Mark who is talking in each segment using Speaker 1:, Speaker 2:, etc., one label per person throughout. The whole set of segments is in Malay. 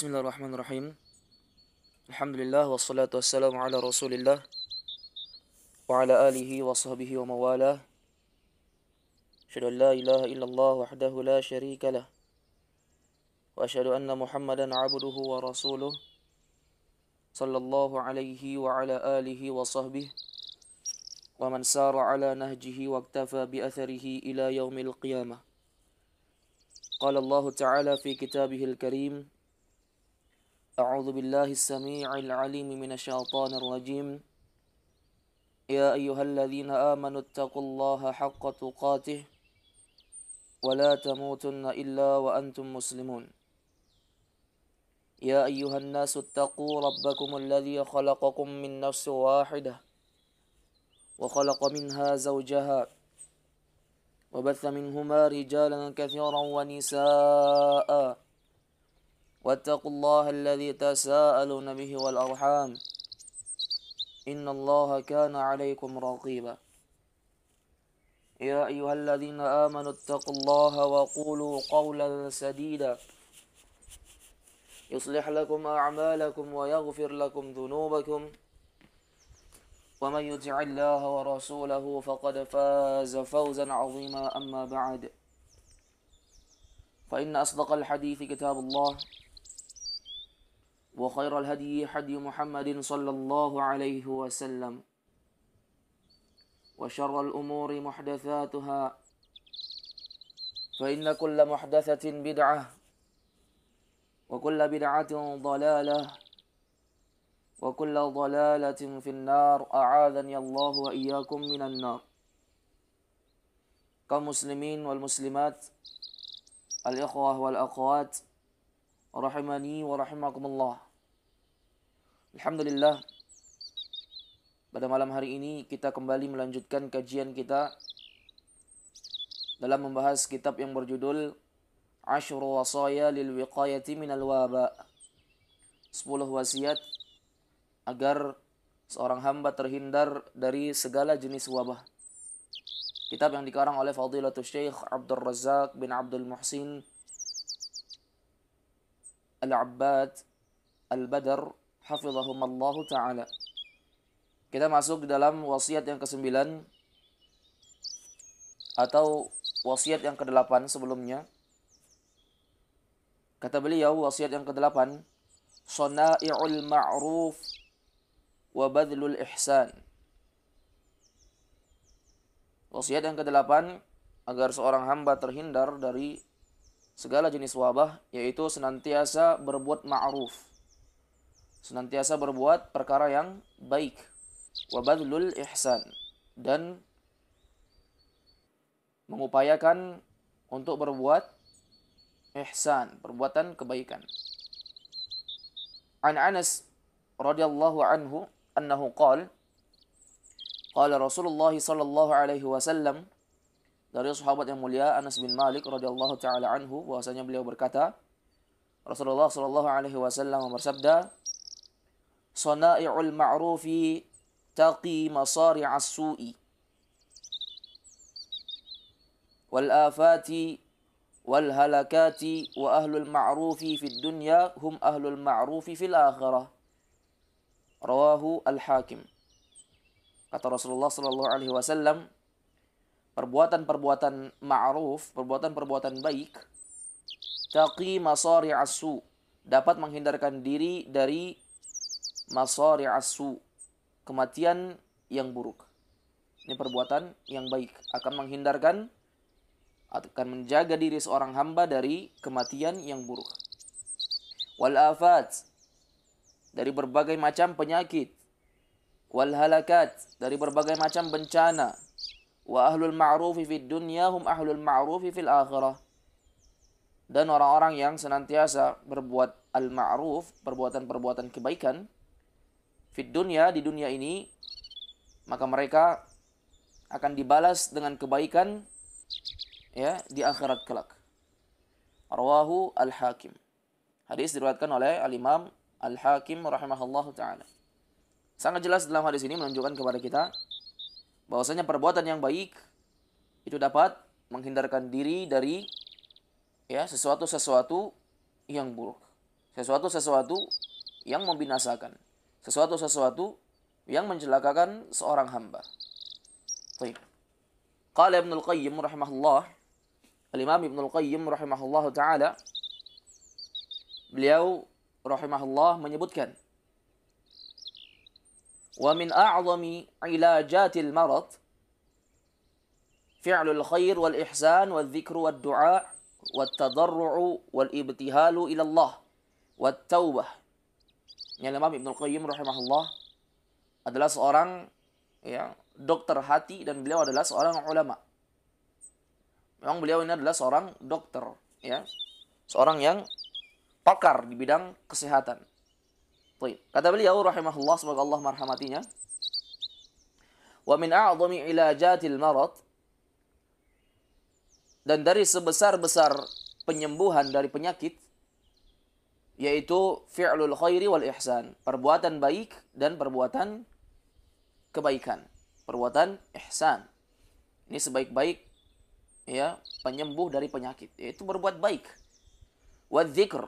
Speaker 1: Bismillahirrahmanirrahim. Alhamdulillah wassalatu wassalamu ala Rasulillah wa ala alihi wa sahbihi wa mawalah. Asyhadu an la ilaha illallah wahdahu la syarika lah. Wa asyhadu anna Muhammadan abduhu wa rasuluh sallallahu alaihi wa ala alihi wa sahbihi wa man sara ala nahjihi wa iktafa bi atharihi ila yaumil qiyamah. Qala Allah Ta'ala fi kitabihil karim. أعوذ بالله السميع العليم من الشيطان الرجيم يا أيها الذين آمنوا اتقوا الله حق تقاته ولا تموتن إلا وأنتم مسلمون يا أيها الناس اتقوا ربكم الذي خلقكم من نفس واحدة وخلق منها زوجها وبث منهما رجالا كثيرا ونساء واتقوا الله الذي تساءلون به والأرحام إن الله كان عليكم رقيبا يا أيها الذين آمنوا اتقوا الله وقولوا قولا سديدا يصلح لكم أعمالكم ويغفر لكم ذنوبكم ومن يطع الله ورسوله فقد فاز فوزا عظيما أما بعد فإن أصدق الحديث كتاب الله وخير الهدي هدي محمد صلى الله عليه وسلم وشر الأمور محدثاتها فإن كل محدثة بدعة وكل بدعة ضلالة وكل ضلالة في النار أعاذني الله وإياكم من النار. Kaum muslimin wal muslimat, al-ikhwah wal akhwat, rahimani wa rahimakumullah. Alhamdulillah, pada malam hari ini kita kembali melanjutkan kajian kita dalam membahas kitab yang berjudul Ashru Wasaya lil Wiqayati minal Waba, 10 wasiat agar seorang hamba terhindar dari segala jenis wabah. Kitab yang dikarang oleh Fadilatul Syekh Abdul Razak bin Abdul Muhsin Al-Abbad Al-Badr hafizahumallahu ta'ala. Kita masuk di dalam wasiat yang ke-9 atau wasiat yang ke-8 sebelumnya. Kata beliau, wasiat yang ke-8, Shana'i'ul ma'ruf wa badlul ihsan. Wasiat yang ke-8 agar seorang hamba terhindar dari segala jenis wabah, yaitu senantiasa berbuat ma'ruf, senantiasa berbuat perkara yang baik, wa badlul ihsan, dan mengupayakan untuk berbuat ihsan, perbuatan kebaikan. An Anas radhiyallahu anhu annahu qala Rasulullah sallallahu alaihi wasallam, dari sahabat yang mulia Anas bin Malik radhiyallahu taala anhu, bahwasanya beliau berkata, Rasulullah sallallahu alaihi wasallam bersabda, "Shana'i'ul ma'rufi taqi masari'as su'i wal afati wal halakati wa ahlul ma'rufi fid dunya hum ahlul ma'rufi fil akhirah." Rawahu Al-Hakim. Kata Rasulullah sallallahu alaihi wasallam, perbuatan-perbuatan ma'ruf, perbuatan-perbuatan baik, taqi masari'as su, dapat menghindarkan diri dari masari'as su, kematian yang buruk. Ini perbuatan yang baik, akan menghindarkan, akan menjaga diri seorang hamba dari kematian yang buruk. Wal afat, dari berbagai macam penyakit. Wal halakat, dari berbagai macam bencana. Wa ahlul ma'rufi fid dunya hum ahlul ma'rufi fil akhirah. Dan orang-orang yang senantiasa berbuat al-ma'ruf, perbuatan-perbuatan kebaikan, fid dunya, di dunia ini, maka mereka akan dibalas dengan kebaikan ya di akhirat kelak. Rawahu Al-Hakim. Hadis diriwayatkan oleh Al-Imam Al-Hakim rahimahullahu taala. Sangat jelas dalam hadis ini menunjukkan kepada kita bahwasanya perbuatan yang baik itu dapat menghindarkan diri dari sesuatu yang buruk. sesuatu-sesuatu yang membinasakan, sesuatu-sesuatu yang mencelakakan seorang hamba. Baik. Qala Ibnul Qayyim rahimahullah, Al-Imam Ibnul Qayyim rahimahullah taala, beliau rahimahullah menyebutkan, wa min a'zami ilajatil marad fi'lul khair wal ihsan wal dzikru wad du'a wat tadarru'u wal ibtihalu ila Allah wat taubah. Imam Ibnul Qayyim rahimahullah adalah seorang dokter hati, dan beliau adalah seorang ulama. Memang beliau ini adalah seorang dokter, seorang yang pakar di bidang kesehatan. Kata beliau rahimahullah, semoga Allah merahmatinya, wa min a'zami ilajatil marad, dan dari sebesar-besar penyembuhan dari penyakit, yaitu fi'lul khairi wal ihsan, perbuatan baik dan perbuatan kebaikan, perbuatan ihsan. Ini sebaik-baik penyembuh dari penyakit, yaitu berbuat baik. Wa dzikr,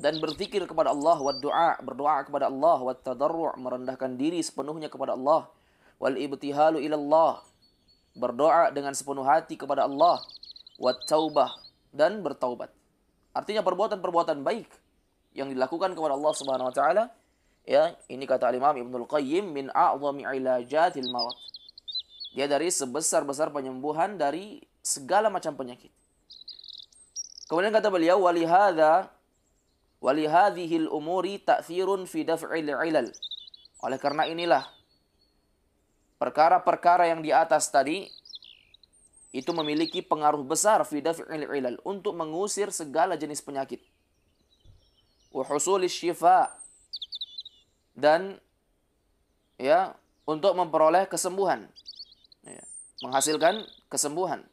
Speaker 1: dan berzikir kepada Allah, wa du'a, berdoa kepada Allah, wa tadarru', merendahkan diri sepenuhnya kepada Allah, wal ibtihalu ila Allah, berdoa dengan sepenuh hati kepada Allah, wa taubah, dan bertaubat. Artinya perbuatan-perbuatan baik yang dilakukan kepada Allah Subhanahu wa taala, ini kata Imam Ibnul Qayyim, min a'zami ilajatil marad. Dia dari sebesar-besar penyembuhan dari segala macam penyakit. Kemudian kata beliau, walihadhil umuri ta'thirun fi daf'il ilal. Oleh karena inilah perkara-perkara yang di atas tadi itu memiliki pengaruh besar fi daf'il ilal, untuk mengusir segala jenis penyakit. Wa husulis syifa, dan untuk memperoleh kesembuhan, menghasilkan kesembuhan.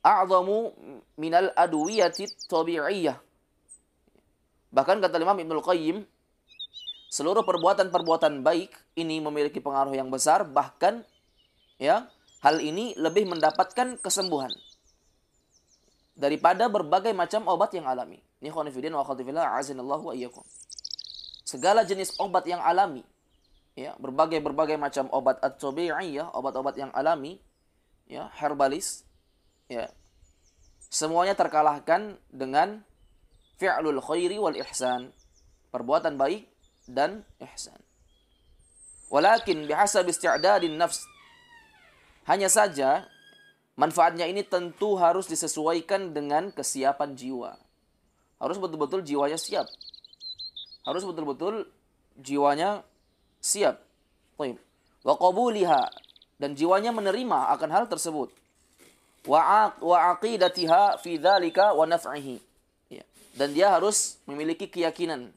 Speaker 1: A'zamu minal adwiyati tabi'iyyah. Bahkan kata Imam Ibnul Qayyim, seluruh perbuatan-perbuatan baik ini memiliki pengaruh yang besar, bahkan hal ini lebih mendapatkan kesembuhan daripada berbagai macam obat yang alami. Ini khonifidin wa khatifillah azinallahu wa iyyakum. Segala jenis obat yang alami, berbagai macam obat at-tabi'iyyah, obat-obat yang alami, herbalis, semuanya terkalahkan dengan fi'lul khairi wal ihsan, perbuatan baik dan ihsan. Walakin bihasab isti'dadin nafs, hanya saja manfaatnya ini tentu harus disesuaikan dengan kesiapan jiwa. Harus betul-betul jiwanya siap. Harus betul-betul jiwanya siap. Wa qabuliha, dan jiwanya menerima akan hal tersebut. Wa aqidatiha fi dzalika wa naf'ihi. Dan dia harus memiliki keyakinan,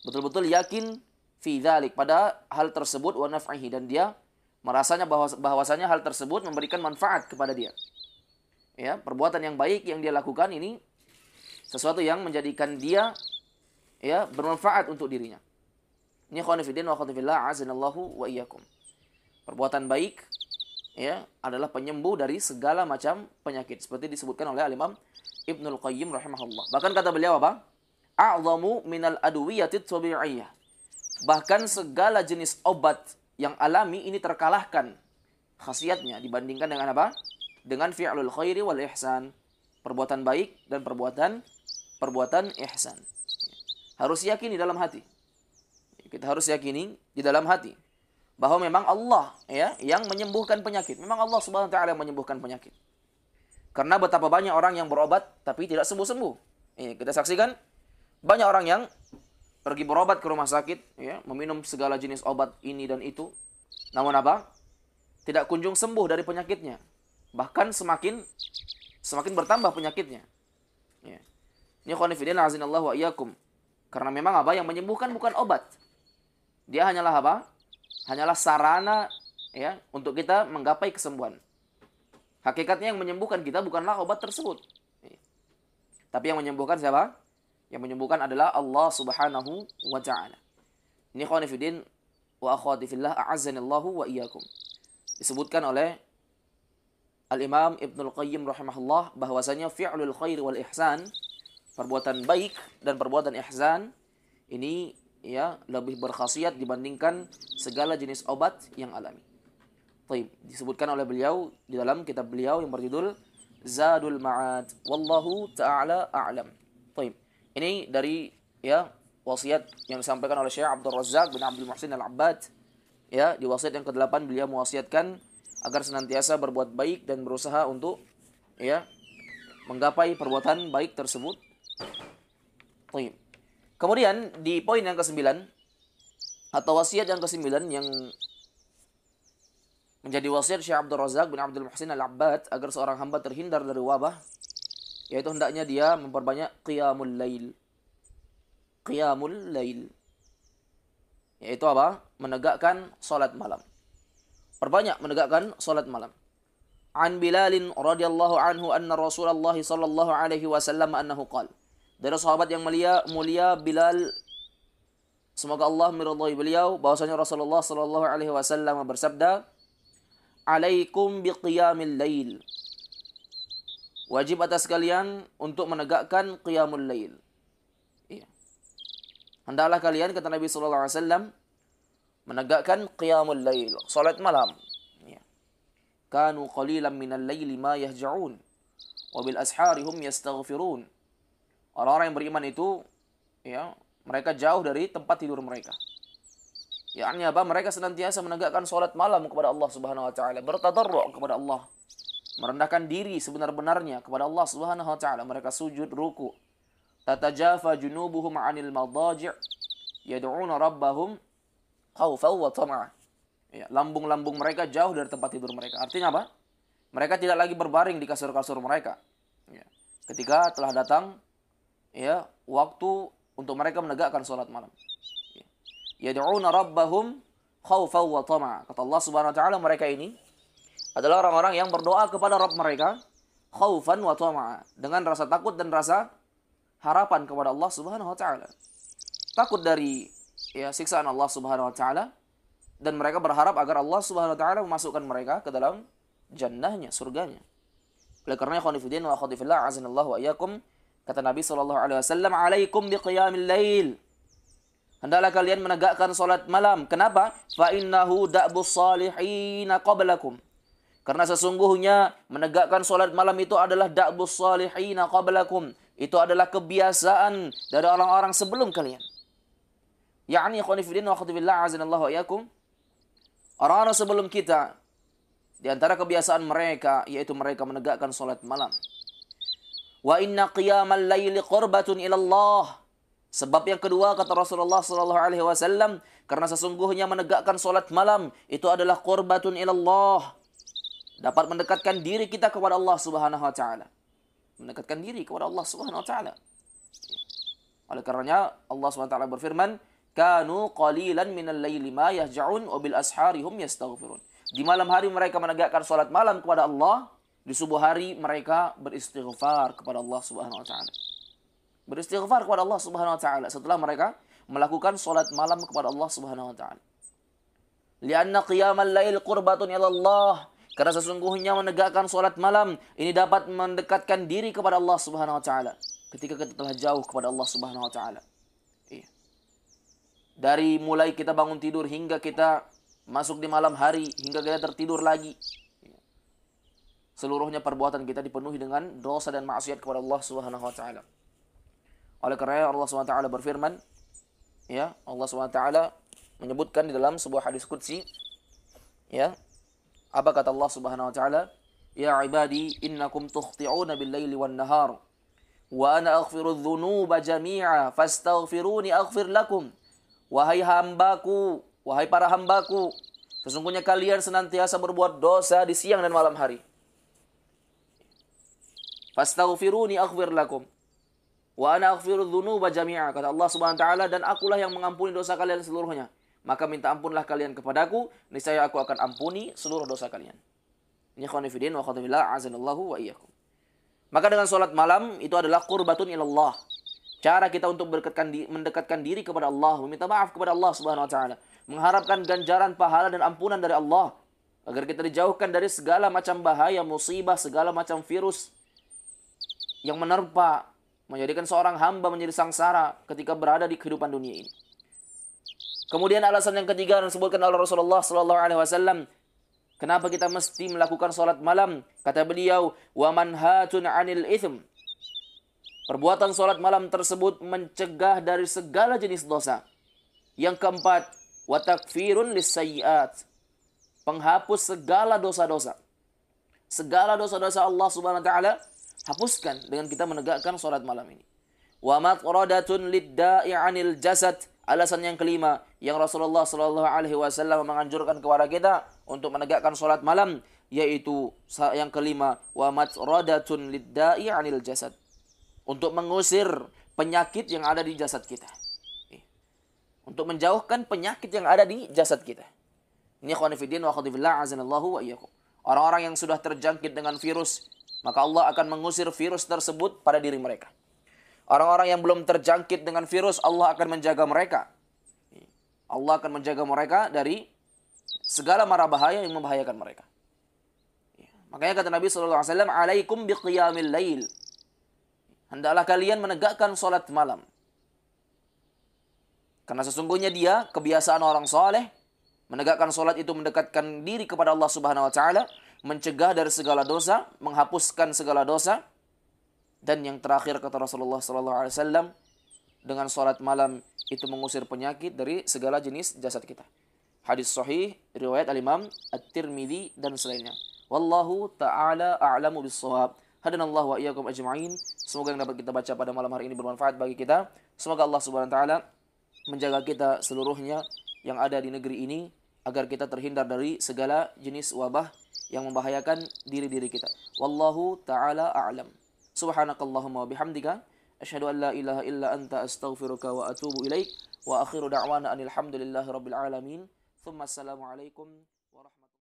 Speaker 1: betul-betul yakin fi dzalik, pada hal tersebut, wa naf'ihi, dan dia merasanya bahwasanya hal tersebut memberikan manfaat kepada dia. Perbuatan yang baik yang dia lakukan ini sesuatu yang menjadikan dia bermanfaat untuk dirinya. Ini khonifidin wa khatifillah azinallahu wa iyyakum. Perbuatan baik adalah penyembuh dari segala macam penyakit, seperti disebutkan oleh Imam Ibnul Qayyim rahimahullah. Bahkan kata beliau apa? A'zamu minal adwiyati tabi'iyyah. Bahkan segala jenis obat yang alami ini terkalahkan khasiatnya dibandingkan dengan apa? Dengan fi'lul khairi wal ihsan, perbuatan baik dan perbuatan ihsan. Harus yakini dalam hati. Kita harus yakini di dalam hati bahwa memang Allah yang menyembuhkan penyakit. Memang Allah Subhanahu wa taala yang menyembuhkan penyakit. Karena betapa banyak orang yang berobat tapi tidak sembuh-sembuh. Kita saksikan banyak orang yang pergi berobat ke rumah sakit, meminum segala jenis obat ini dan itu. Namun apa? Tidak kunjung sembuh dari penyakitnya. Bahkan semakin bertambah penyakitnya. Ini khonifidin azinallahu wa iyyakum. Karena memang apa? Yang menyembuhkan bukan obat. Dia hanyalah apa? Hanyalah sarana untuk kita menggapai kesembuhan. Hakikatnya yang menyembuhkan kita bukanlah obat tersebut. Tapi yang menyembuhkan siapa? Yang menyembuhkan adalah Allah Subhanahu wa ta'ala. Ini khonifidin wa akhwati fillah a'azzanillahu wa iyyakum. Disebutkan oleh Al-Imam Ibnul Qayyim rahimahullah bahwasanya fi'lul khair wal ihsan, perbuatan baik dan perbuatan ihsan ini ya lebih berkhasiat dibandingkan segala jenis obat yang alami. Baik, disebutkan oleh beliau di dalam kitab beliau yang berjudul Zadul Ma'ad. Wallahu ta'ala a'lam. Baik. Ini dari ya wasiat yang disampaikan oleh Syekh Abdul Razak bin Abdul Muhsin Al-Abbad. Ya, di wasiat yang ke-8 beliau mewasiatkan agar senantiasa berbuat baik dan berusaha untuk ya menggapai perbuatan baik tersebut. Baik. Kemudian di poin yang ke-9 atau wasiat yang ke-9 yang menjadi wasiat Syekh Abdul Razak bin Abdul Muhsin Al-Abbad agar seorang hamba terhindar dari wabah, yaitu hendaknya dia memperbanyak qiyamul lail. Qiyamul lail, yaitu apa? Menegakkan salat malam. Perbanyak menegakkan salat malam. An Bilalin radhiyallahu anhu anna Rasulullah sallallahu alaihi wasallam annahu qala. Dari sahabat yang mulia Bilal, semoga Allah meridhai beliau, bahwasanya Rasulullah sallallahu alaihi wasallam bersabda, "Alaikum biqiyamil lail." Wajib atas kalian untuk menegakkan qiyamul lail. Iya. Hendaklah kalian, kata Nabi sallallahu alaihi wasallam, menegakkan qiyamul lail, salat malam. Iya. Kanu qalilan minal laili ma yahja'un wa bil ashari hum yastaghfirun. Orang-orang yang beriman itu ya, mereka jauh dari tempat tidur mereka. Yakni apa? Mereka senantiasa menegakkan salat malam kepada Allah Subhanahu wa taala, bertadarru' kepada Allah, merendahkan diri sebenar-benarnya kepada Allah Subhanahu wa taala. Mereka sujud, ruku. Tatajafa junubuhum 'anil madaji' yad'una rabbahum khaufan wa tam'a. Ya, lambung-lambung mereka jauh dari tempat tidur mereka. Artinya apa? Mereka tidak lagi berbaring di kasur-kasur mereka. Ya. Ketika telah datang ya waktu untuk mereka menegakkan salat malam. Yad'una rabbahum khaufan wa tam'a. Kata Allah Subhanahu wa taala, mereka ini adalah orang-orang yang berdoa kepada Rabb mereka khaufan wa tam'a, dengan rasa takut dan rasa harapan kepada Allah Subhanahu wa taala. Takut dari ya siksaan Allah Subhanahu wa taala, dan mereka berharap agar Allah Subhanahu wa taala memasukkan mereka ke dalam jannahnya, surganya. Oleh karena khonifidin wa khonifillah azanallahu wa iyyakum, kata Nabi sallallahu alaihi wasallam, "Alaikum biqiyamil lail." Hendaklah kalian menegakkan salat malam. Kenapa? Fa innahu da'bus salihin qablakum. Karena sesungguhnya menegakkan salat malam itu adalah da'bus salihin qablakum. Itu adalah kebiasaan dari orang-orang sebelum kalian. Yakni khonifidin wa khonifillah azanallahu wa iyyakum, orang-orang sebelum kita, di antara kebiasaan mereka yaitu mereka menegakkan salat malam. Wa inna qiyamal laili qurbatun ila Allah. Sebab yang kedua, kata Rasulullah sallallahu alaihi wasallam, karena sesungguhnya menegakkan salat malam itu adalah qurbatun ila Allah. Dapat mendekatkan diri kita kepada Allah Subhanahu wa taala. Mendekatkan diri kepada Allah Subhanahu wa taala. Oleh karenanya Allah Subhanahu wa taala berfirman, "Kanu qalilan minal laili ma yahja'un wa bil ashari hum yastaghfirun." Di malam hari mereka menegakkan salat malam kepada Allah, di subuh hari mereka beristighfar kepada Allah Subhanahu wa taala. Beristighfar kepada Allah Subhanahu wa taala setelah mereka melakukan salat malam kepada Allah Subhanahu wa taala. Lianna qiyamal lail qurbatun ila Allah. Karena sesungguhnya menegakkan salat malam ini dapat mendekatkan diri kepada Allah Subhanahu wa taala ketika kita telah jauh kepada Allah Subhanahu wa taala. Iya. Dari mulai kita bangun tidur hingga kita masuk di malam hari, hingga kita tertidur lagi, seluruhnya perbuatan kita dipenuhi dengan dosa dan maksiat kepada Allah Subhanahu wa taala. Oleh karena Allah Subhanahu wa taala berfirman, ya, Allah Subhanahu wa taala menyebutkan di dalam sebuah hadis qudsi, ya, apa kata Allah Subhanahu wa taala? Ya ibadi innakum tukhti'una bil-laili wan-nahar wa ana aghfiru dzunuba jami'a fastaghfiruni aghfir lakum. Wahai hambaku, wahai para hambaku, sesungguhnya kalian senantiasa berbuat dosa di siang dan malam hari. Fastaghfiruni aghfir lakum. Wa ana aghfiru dzunuba jami'a, kata Allah Subhanahu wa taala, dan akulah yang mengampuni dosa kalian seluruhnya. Maka minta ampunlah kalian kepadaku, niscaya aku akan ampuni seluruh dosa kalian. Ini khonifidin wa khonifillah azanallahu wa iyyakum. Maka dengan salat malam itu adalah qurbatun ilallah. Cara kita untuk mendekatkan diri kepada Allah, meminta maaf kepada Allah Subhanahu wa taala, mengharapkan ganjaran pahala dan ampunan dari Allah, agar kita dijauhkan dari segala macam bahaya, musibah, segala macam virus yang menerpa menjadikan seorang hamba menjadi sangsara ketika berada di kehidupan dunia ini. Kemudian alasan yang ketiga yang disebutkan oleh Rasulullah sallallahu alaihi wasallam, kenapa kita mesti melakukan salat malam? Kata beliau, "Wa manhatun 'anil itsm." Perbuatan salat malam tersebut mencegah dari segala jenis dosa. Yang keempat, wa takfirun lis-sayyi'at. Penghapus segala dosa-dosa. Segala dosa-dosa Allah Subhanahu wa taala hapuskan dengan kita menegakkan salat malam ini. Wa matradatun lid-da'i 'anil jasad. Alasan yang kelima yang Rasulullah sallallahu alaihi wasallam menganjurkan kepada kita untuk menegakkan salat malam, yaitu yang kelima, wa matradatun lid-da'i 'anil jasad. Untuk mengusir penyakit yang ada di jasad kita. Untuk menjauhkan penyakit yang ada di jasad kita. Ini ikhwan fillah wa akhwati fillah azanallahu wa iyyakum. Orang-orang yang sudah terjangkit dengan virus, maka Allah akan mengusir virus tersebut pada diri mereka. Orang-orang yang belum terjangkit dengan virus, Allah akan menjaga mereka. Allah akan menjaga mereka dari segala mara bahaya yang membahayakan mereka. Makanya kata Nabi SAW, "Alaikum biqiyamil lail." Hendaklah kalian menegakkan salat malam. Karena sesungguhnya dia, kebiasaan orang saleh, menegakkan salat itu mendekatkan diri kepada Allah Subhanahu wa taala, mencegah dari segala dosa, menghapuskan segala dosa. Dan yang terakhir kata Rasulullah sallallahu alaihi wasallam, dengan salat malam itu mengusir penyakit dari segala jenis jasad kita. Hadis sahih riwayat Al-Imam At-Tirmidzi dan selainnya. Wallahu taala a'lamu bis-shawab. Hadanallahu wa iyyakum ajma'in. Semoga yang dapat kita baca pada malam hari ini bermanfaat bagi kita. Semoga Allah Subhanahu wa taala menjaga kita seluruhnya yang ada di negeri ini agar kita terhindar dari segala jenis wabah yang membahayakan diri-diri kita. Wallahu taala a'lam. Subhanakallahumma wa bihamdika asyhadu an la ilaha illa anta astaghfiruka wa atubu ilaik wa akhiru da'wana anil hamdulillahi rabbil alamin. Tsumma assalamu alaikum warahmatullahi